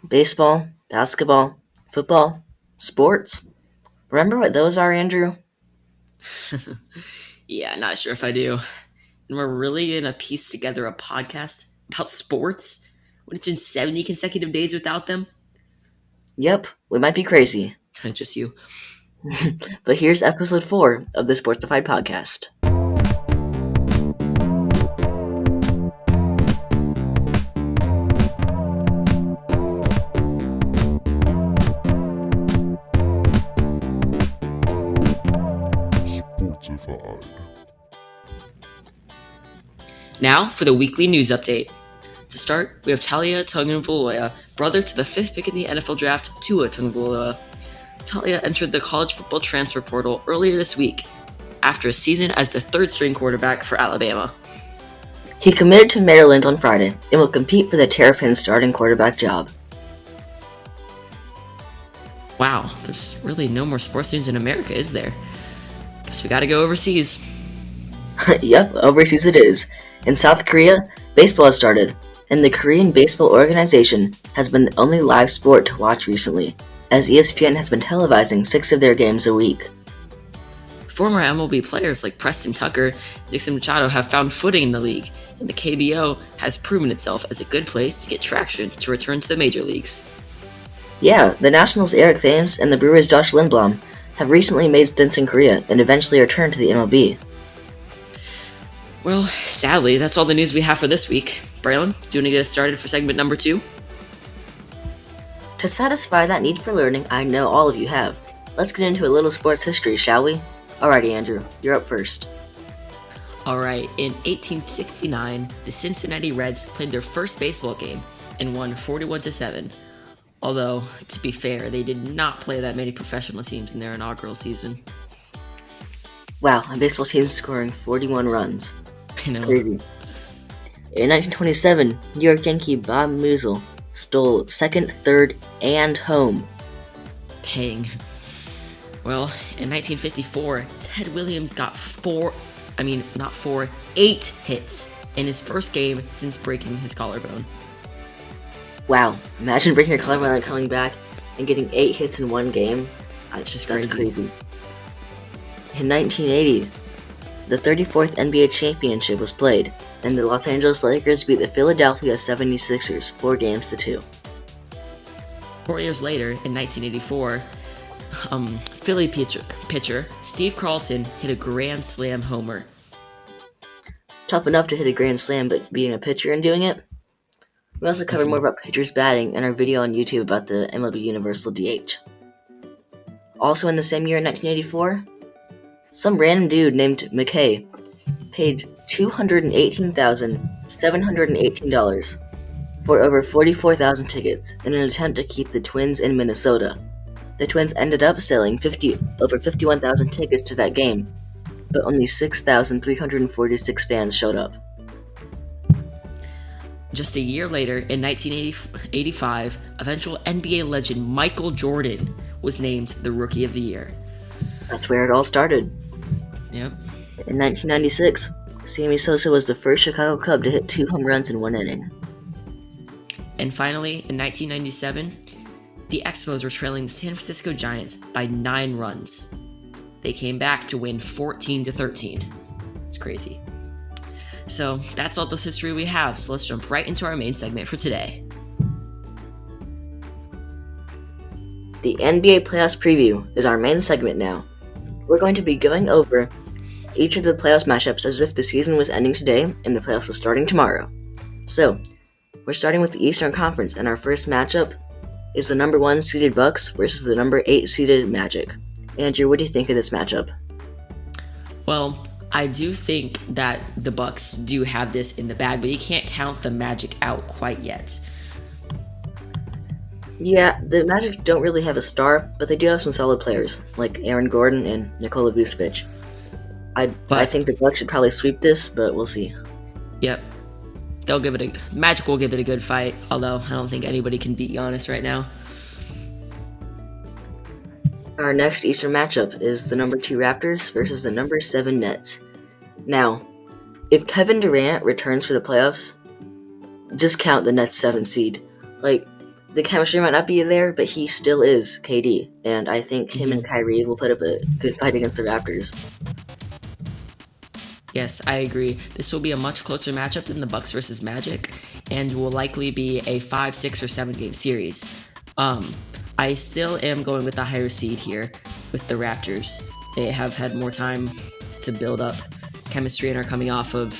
Baseball, basketball, football, sports. Remember what those are, Andrew? Yeah, not sure if I do. And we're really gonna piece together a podcast about sports when it's been 70 consecutive days without them? Yep, we might be crazy. Just you. But here's episode 4 of the Sportsified Podcast. Sportsified. Now for the weekly news update. To start, we have Talia Tagovailoa, brother to the 5th pick in the NFL draft, Tua Tagovailoa. Talia entered the college football transfer portal earlier this week, after a season as the third-string quarterback for Alabama. He committed to Maryland on Friday and will compete for the Terrapins starting quarterback job. Wow, there's really no more sports news in America, is there? Guess we gotta go overseas. Yep, overseas it is. In South Korea, baseball has started, and the Korean Baseball Organization has been the only live sport to watch recently, as ESPN has been televising 6 of their games a week. Former MLB players like Preston Tucker and Dixon Machado have found footing in the league, and the KBO has proven itself as a good place to get traction to return to the major leagues. Yeah, the Nationals' Eric Thames and the Brewers' Josh Lindblom have recently made stints in Korea and eventually returned to the MLB. Well, sadly, that's all the news we have for this week. Braylon, do you want to get us started for segment number 2? To satisfy that need for learning I know all of you have, let's get into a little sports history, shall we? Alrighty, Andrew, you're up first. Alright, in 1869, the Cincinnati Reds played their first baseball game and won 41-7. Although, to be fair, they did not play that many professional teams in their inaugural season. Wow, a baseball team scoring 41 runs. You know, Crazy. In 1927, New York Yankee Bob Meusel stole second, third, and home. dang. Well, in 1954, Ted Williams got 8 hits in his first game since breaking his collarbone. Wow, imagine breaking your collarbone and coming back and getting 8 hits in one game. It's just That's crazy. crazy. In 1980, the 34th NBA championship was played, and the Los Angeles Lakers beat the Philadelphia 76ers 4-2. 4 years later, in 1984, Philly pitcher Steve Carlton hit a grand slam homer. It's tough enough to hit a grand slam, but being a pitcher and doing it? We also covered more about pitchers batting in our video on YouTube about the MLB Universal DH. Also in the same year in 1984, some random dude named McKay paid $218,718 for over 44,000 tickets in an attempt to keep the Twins in Minnesota. The Twins ended up selling over 51,000 tickets to that game, but only 6,346 fans showed up. Just a year later, in 1985, eventual NBA legend Michael Jordan was named the Rookie of the Year. That's where it all started. Yep. In 1996, Sammy Sosa was the first Chicago Cub to hit 2 home runs in one inning. And finally, in 1997, the Expos were trailing the San Francisco Giants by 9 runs. They came back to win 14-13. It's crazy. So that's all the history we have, so let's jump right into our main segment for today. The NBA Playoffs Preview is our main segment now. We're going to be going over each of the playoffs matchups as if the season was ending today and the playoffs were starting tomorrow. So, we're starting with the Eastern Conference, and our first matchup is the number 1 seeded Bucks versus the number 8 seeded Magic. Andrew, what do you think of this matchup? Well, I do think that the Bucks do have this in the bag, but you can't count the Magic out quite yet. Yeah, the Magic don't really have a star, but they do have some solid players, like Aaron Gordon and Nikola Vucevic. I think the Bucks should probably sweep this, but we'll see. Yep. Magic will give it a good fight, although I don't think anybody can beat Giannis right now. Our next Eastern matchup is the number 2 Raptors versus the number 7 Nets. Now, if Kevin Durant returns for the playoffs, just count the Nets 7 seed. the chemistry might not be there, but he still is KD, and I think him and Kyrie will put up a good fight against the Raptors. Yes, I agree. This will be a much closer matchup than the Bucks versus Magic, and will likely be a 5, 6, or 7 game series. I still am going with the higher seed here with the Raptors. They have had more time to build up chemistry and are coming off of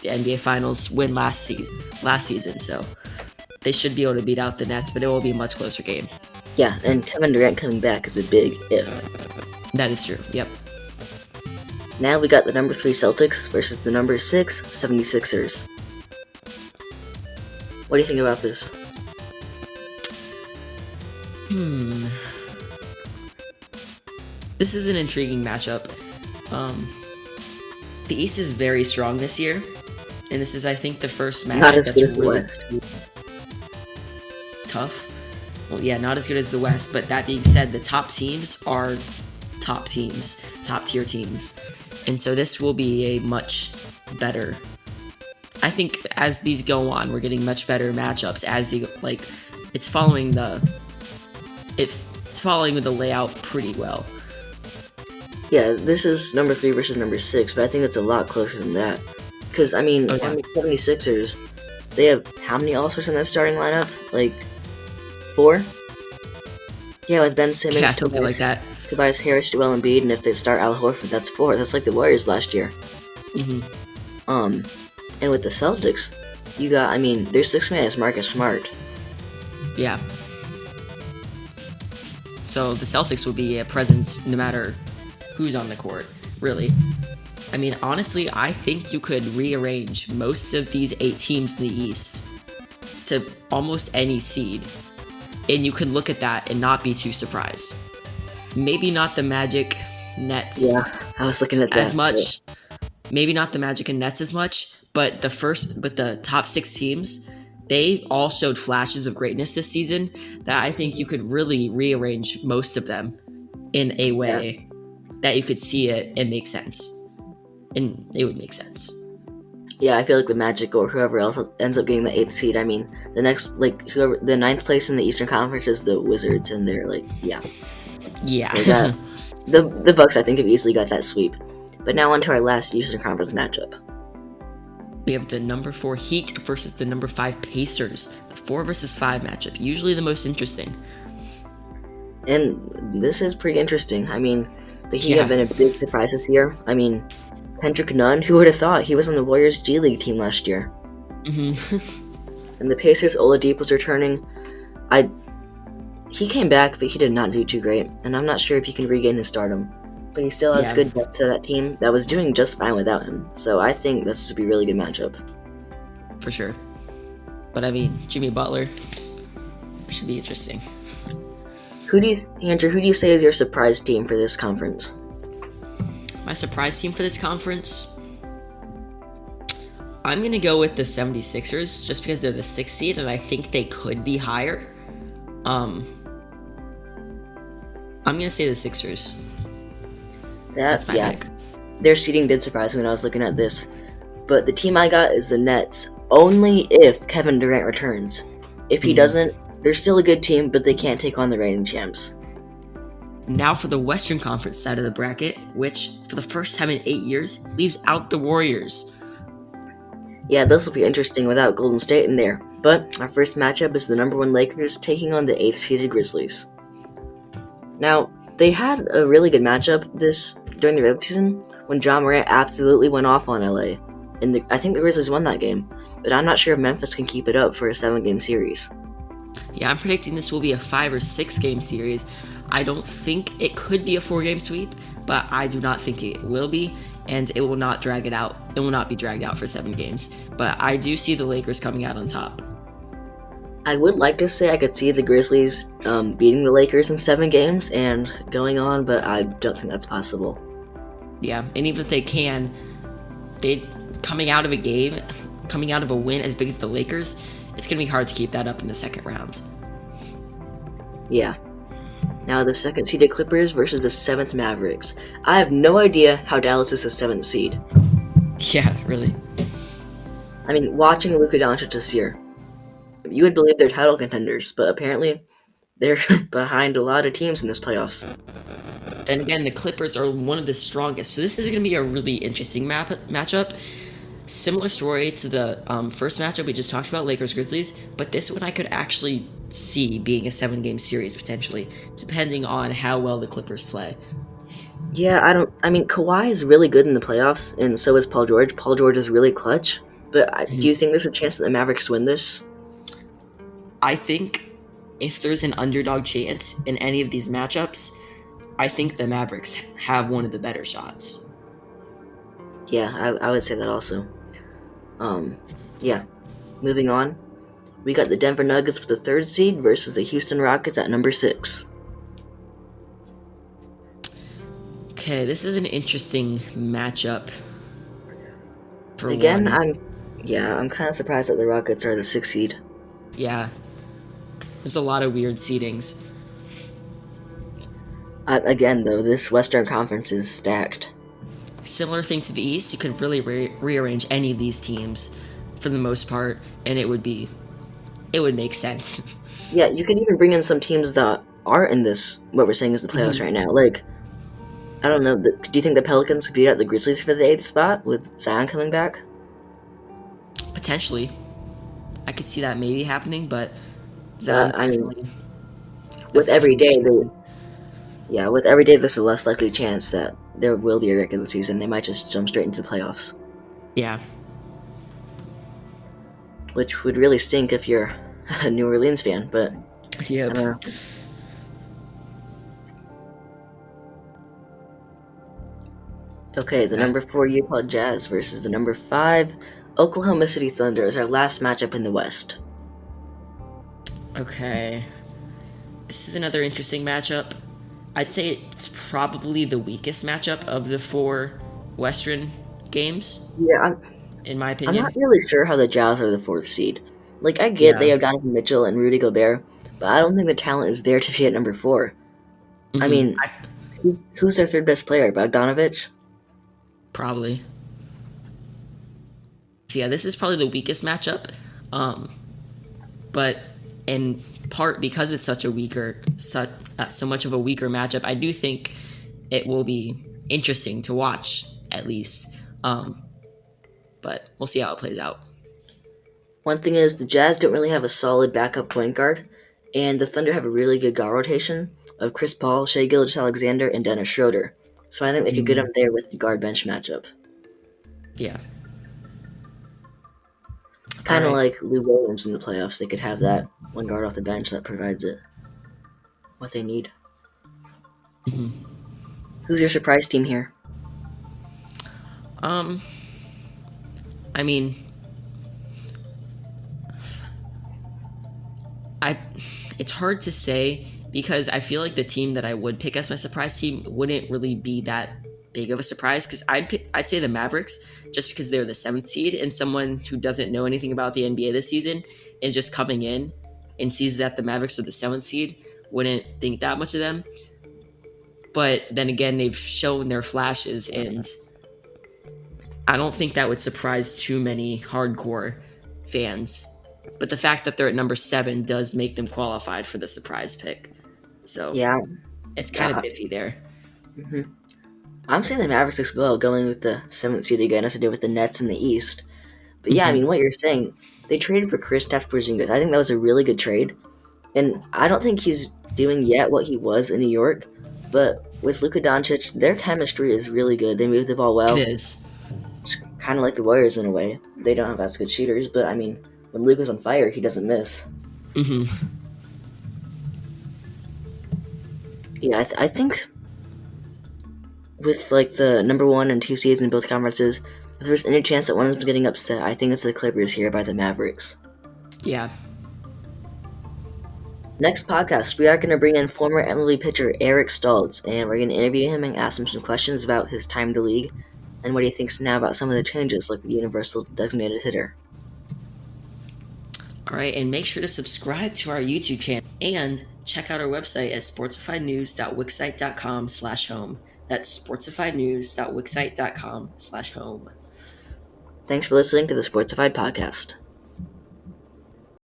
the NBA Finals win last season, so they should be able to beat out the Nets, but it will be a much closer game. Yeah, and Kevin Durant coming back is a big if. That is true, yep. Now we got the number 3 Celtics versus the number 6 76ers. What do you think about this? This is an intriguing matchup. The East is very strong this year, and this is, I think, the first matchup that's really tough. Well, yeah, not as good as the West, but that being said, the top teams are top tier teams. And so this will be a much better, I think as these go on, we're getting much better matchups as they, it's following the layout pretty well. Yeah, this is number 3 versus number 6, but I think it's a lot closer than that. Because, on the 76ers, they have how many All-Stars in that starting lineup? 4? Yeah, with Ben Simmons, yeah, something like that. Tobias Harris, Joel Embiid, and if they start Al Horford, that's 4. That's like the Warriors last year. And with the Celtics, you got, their 6th man is Marcus Smart. Yeah. So the Celtics will be a presence no matter who's on the court, really. Honestly, I think you could rearrange most of these 8 teams in the East to almost any seed, and you could look at that and not be too surprised. Maybe not the Magic, Nets. Yeah, I was looking at that as much. Maybe not the Magic and Nets as much, but the top 6 teams, they all showed flashes of greatness this season that I think you could really rearrange most of them in a way that you could see it and make sense. And it would make sense. Yeah, I feel like the Magic or whoever else ends up getting the 8th seed. The next, whoever, the 9th place in the Eastern Conference is the Wizards, and they're Yeah. So the Bucks, I think, have easily got that sweep. But now on to our last Eastern Conference matchup. We have the number 4 Heat versus the number 5 Pacers. The 4 versus 5 matchup, usually the most interesting. And this is pretty interesting. The Heat have been a big surprise this year. Kendrick Nunn, who would have thought? He was on the Warriors G League team last year. And the Pacers, Oladipo was returning. He came back, but he did not do too great. And I'm not sure if he can regain his stardom. But he still has good depth to that team that was doing just fine without him. So I think this would be a really good matchup. For sure. But Jimmy Butler should be interesting. Andrew, who do you say is your surprise team for this conference? My surprise team for this conference? I'm going to go with the 76ers, just because they're the 6th seed, and I think they could be higher. I'm going to say the Sixers. That's my pick. Their seeding did surprise me when I was looking at this. But the team I got is the Nets, only if Kevin Durant returns. If he doesn't, they're still a good team, but they can't take on the reigning champs. Now for the Western Conference side of the bracket, which, for the first time in 8 years, leaves out the Warriors. Yeah, this will be interesting without Golden State in there. But our first matchup is the number 1 Lakers taking on the 8th seeded Grizzlies. Now, they had a really good matchup during the regular season when Ja Morant absolutely went off on LA. And I think the Grizzlies won that game. But I'm not sure if Memphis can keep it up for a 7-game series. Yeah, I'm predicting this will be a 5 or 6 game series. I don't think it could be a 4-game sweep, but I do not think it will be, and it will not drag it out. It will not be dragged out for 7 games. But I do see the Lakers coming out on top. I would like to say I could see the Grizzlies beating the Lakers in 7 games and going on, but I don't think that's possible. Yeah, and even if they can, coming out of a win as big as the Lakers, it's going to be hard to keep that up in the second round. Yeah. Now the 2nd seeded Clippers versus the 7th Mavericks. I have no idea how Dallas is the 7th seed. Yeah, really. Watching Luka Doncic this year, you would believe they're title contenders, but apparently they're behind a lot of teams in this playoffs. Then again, the Clippers are one of the strongest, so this is going to be a really interesting matchup. Similar story to the first matchup we just talked about, Lakers-Grizzlies, but this one I could actually see being a 7-game series potentially, depending on how well the Clippers play. Yeah, I mean, Kawhi is really good in the playoffs, and so is Paul George. Paul George is really clutch, but do you think there's a chance that the Mavericks win this? I think if there's an underdog chance in any of these matchups, I think the Mavericks have one of the better shots. Yeah, I would say that also. Yeah. Moving on, we got the Denver Nuggets with the 3rd seed versus the Houston Rockets at number 6. Okay, this is an interesting matchup. Again, I'm kind of surprised that the Rockets are the 6th seed. Yeah. There's a lot of weird seedings. Again, though, this Western Conference is stacked. Similar thing to the East, you could really rearrange any of these teams for the most part, and it would make sense. Yeah, you can even bring in some teams that are in this, what we're saying is the playoffs right now. Like, I don't know, do you think the Pelicans could beat out the Grizzlies for the 8th spot with Zion coming back? Potentially. I could see that maybe happening, but Zion I mean, with every day, there's a less likely chance that there will be a regular season. They might just jump straight into the playoffs. Yeah. Which would really stink if you're a New Orleans fan, but yeah. I don't know. Okay, the number 4 Utah Jazz versus the number 5 Oklahoma City Thunder is our last matchup in the West. Okay. This is another interesting matchup. I'd say it's probably the weakest matchup of the 4 Western games. Yeah, in my opinion. I'm not really sure how the Jazz are the 4th seed. Like, I get they have Donovan Mitchell and Rudy Gobert, but I don't think the talent is there to be at number 4. Mm-hmm. I mean, who's their 3rd best player? Bogdanovich? Probably. So yeah, this is probably the weakest matchup. But in part because it's so much of a weaker matchup, I do think it will be interesting to watch at least. But we'll see how it plays out. One thing is the Jazz don't really have a solid backup point guard, and the Thunder have a really good guard rotation of Chris Paul, Shai Gilgeous-Alexander, and Dennis Schroeder. So I think they could get up there with the guard bench matchup. Yeah. Kind of like Lou Williams in the playoffs. They could have that one guard off the bench that provides it what they need. Mm-hmm. Who's your surprise team here? I mean, it's hard to say because I feel like the team that I would pick as my surprise team wouldn't really be that big of a surprise because I'd say the Mavericks just because they're the 7th seed and someone who doesn't know anything about the NBA this season is just coming in and sees that the Mavericks are the 7th seed wouldn't think that much of them. But then again, they've shown their flashes and I don't think that would surprise too many hardcore fans. But the fact that they're at number 7 does make them qualified for the surprise pick. So yeah, it's kind of iffy there. Mm-hmm. I'm saying the Mavericks as well, going with the 7th seed again as they did with the Nets in the East. But yeah, I mean, what you're saying, they traded for Kristaps Porzingis. I think that was a really good trade. And I don't think he's doing yet what he was in New York. But with Luka Doncic, their chemistry is really good. They move the ball well. It is. It's kind of like the Warriors in a way. They don't have as good shooters, but I mean, when Luka's on fire, he doesn't miss. Mm-hmm. Yeah, I think with like the number 1 and 2 seeds in both conferences, if there's any chance that one of them's getting upset, I think it's the Clippers here by the Mavericks. Yeah. Next podcast, we are going to bring in former MLB pitcher Eric Stoltz, and we're going to interview him and ask him some questions about his time in the league and what he thinks now about some of the changes, like the universal designated hitter. All right, and make sure to subscribe to our YouTube channel and check out our website at sportsifiednews.wixsite.com/home. That's sportsifiednews.wixsite.com/home. Thanks for listening to the Sportsified Podcast.